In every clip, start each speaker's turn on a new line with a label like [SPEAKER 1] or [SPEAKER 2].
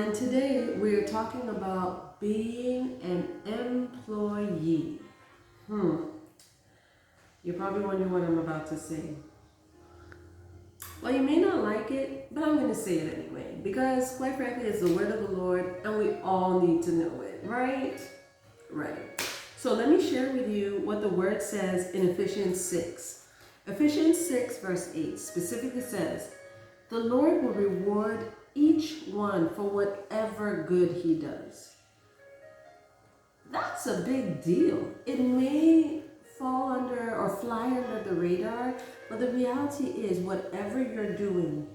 [SPEAKER 1] And today we're talking about being an employee. Hmm. You're probably wondering what I'm about to say. Well, you may not like it, but I'm going to say it anyway. Because, quite frankly, it's the word of the Lord, and we all need to know it, right? Right. So let me share with you what the word says in Ephesians 6. Ephesians 6, verse 8 specifically says, "The Lord will reward each one for whatever good he does." That's a big deal. It may fall under or fly under the radar, but the reality is whatever you're doing,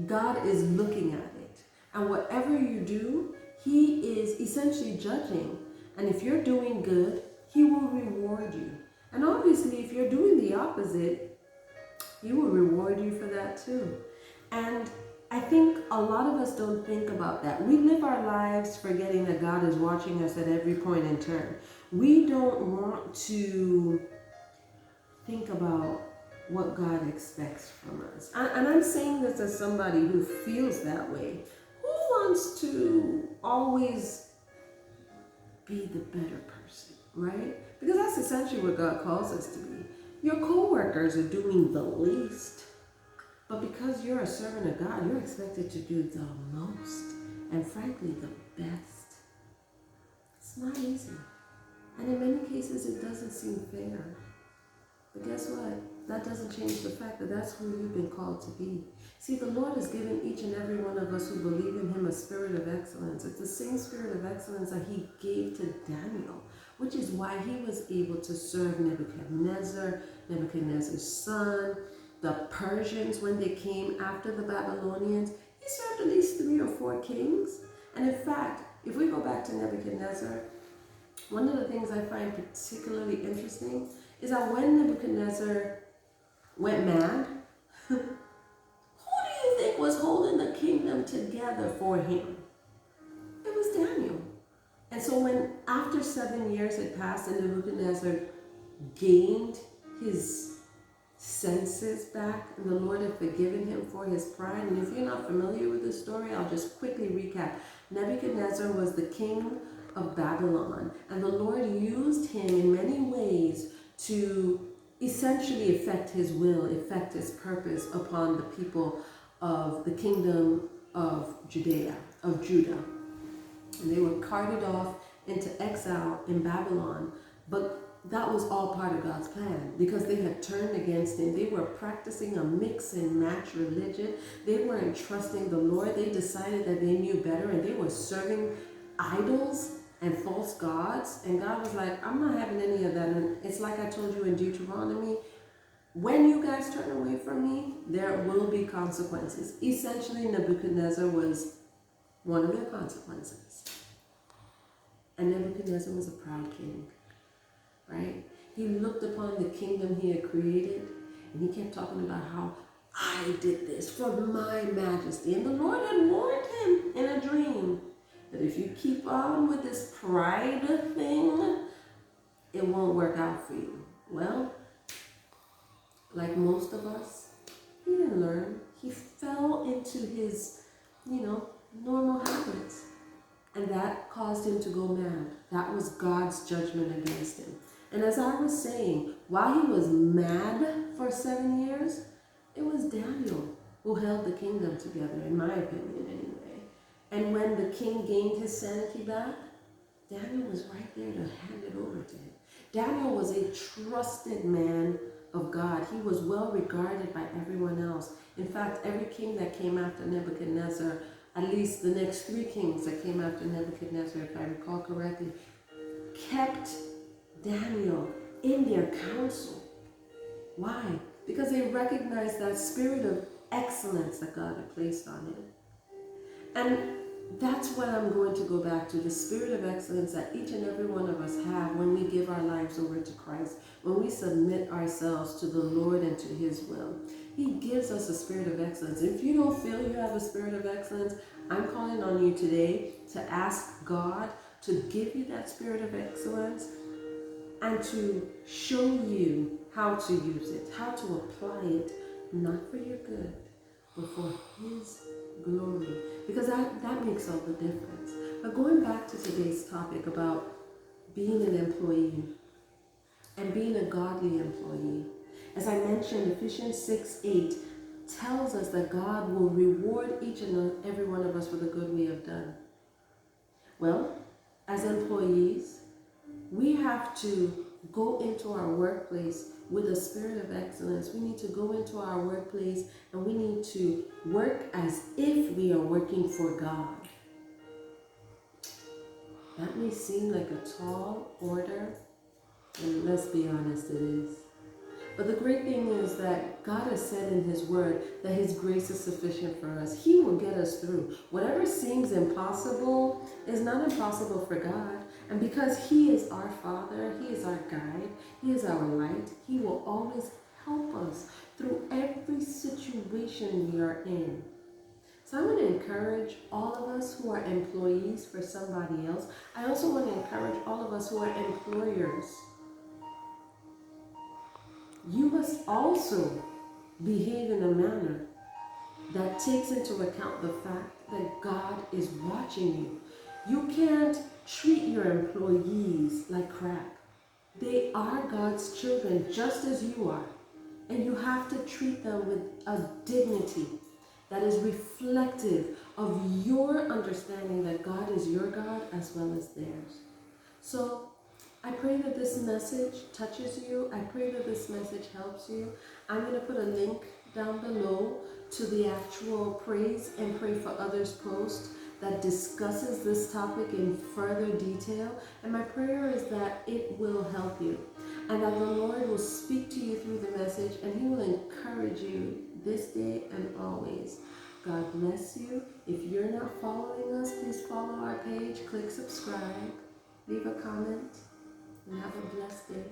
[SPEAKER 1] God is looking at it. And whatever you do, he is essentially judging. And if you're doing good, he will reward you. And obviously, if you're doing the opposite, he will reward you for that too. And I think a lot of us don't think about that. We live our lives forgetting that God is watching us at every point in turn. We don't want to think about what God expects from us. And I'm saying this as somebody who feels that way. Who wants to always be the better person, right? Because that's essentially what God calls us to be. Your co-workers are doing the least. But because you're a servant of God, you're expected to do the most. And frankly, the best. It's not easy. And in many cases, it doesn't seem fair. But guess what? That doesn't change the fact that that's who you've been called to be. See, the Lord has given each and every one of us who believe in him a spirit of excellence. It's the same spirit of excellence that he gave to Daniel, which is why he was able to serve Nebuchadnezzar, Nebuchadnezzar's son, the Persians when they came after the Babylonians. He served at least 3 or 4 kings. And in fact, if we go back to Nebuchadnezzar, one of the things I find particularly interesting is that when Nebuchadnezzar went mad, who do you think was holding the kingdom together for him? It was Daniel. And so when after 7 years had passed and Nebuchadnezzar gained his senses back and the Lord had forgiven him for his pride, and if you're not familiar with this story, I'll just quickly recap. Nebuchadnezzar was the king of Babylon, and the Lord used him in many ways to essentially effect his will, effect his purpose upon the people of the kingdom of Judah. And they were carted off into exile in Babylon, but that was all part of God's plan because they had turned against him. They were practicing a mix and match religion. They weren't trusting the Lord. They decided that they knew better and they were serving idols and false gods. And God was like, I'm not having any of that. And it's like I told you in Deuteronomy, when you guys turn away from me, there will be consequences. Essentially, Nebuchadnezzar was one of the consequences. And Nebuchadnezzar was a proud king. Right? He looked upon the kingdom he had created and he kept talking about how I did this for my majesty. And the Lord had warned him in a dream that if you keep on with this pride thing, it won't work out for you. Well, like most of us, he didn't learn. He fell into his, normal habits. And that caused him to go mad. That was God's judgment against him. And as I was saying, while he was mad for 7 years, it was Daniel who held the kingdom together, in my opinion anyway. And when the king gained his sanity back, Daniel was right there to hand it over to him. Daniel was a trusted man of God. He was well regarded by everyone else. In fact, every king that came after Nebuchadnezzar, at least the next 3 kings that came after Nebuchadnezzar, if I recall correctly, kept Daniel in their council. Why? Because they recognized that spirit of excellence that God had placed on him. And that's what I'm going to go back to, the spirit of excellence that each and every one of us have when we give our lives over to Christ, when we submit ourselves to the Lord and to his will. He gives us a spirit of excellence. If you don't feel you have a spirit of excellence, I'm calling on you today to ask God to give you that spirit of excellence and to show you how to use it, how to apply it, not for your good, but for his glory, because that makes all the difference. But going back to today's topic about being an employee and being a godly employee, as I mentioned, Ephesians 6:8 tells us that God will reward each and every one of us for the good we have done. Well, as employees, we have to go into our workplace with a spirit of excellence. We need to go into our workplace and we need to work as if we are working for God. That may seem like a tall order, and let's be honest, it is. But the great thing is that God has said in His Word that His grace is sufficient for us. He will get us through. Whatever seems impossible is not impossible for God. And because He is our Father, He is our guide, He is our light, He will always help us through every situation we are in. So I want to encourage all of us who are employees for somebody else. I also want to encourage all of us who are employers. You must also behave in a manner that takes into account the fact that God is watching you. You can't treat your employees like crap. They are God's children just as you are. And you have to treat them with a dignity that is reflective of your understanding that God is your God as well as theirs. So I pray that this message touches you. I pray that this message helps you. I'm going to put a link down below to the actual Praise and Pray for Others post that discusses this topic in further detail. And my prayer is that it will help you and that the Lord will speak to you through the message and He will encourage you this day and always. God bless you. If you're not following us, please follow our page, click subscribe, leave a comment, and have a blessed day.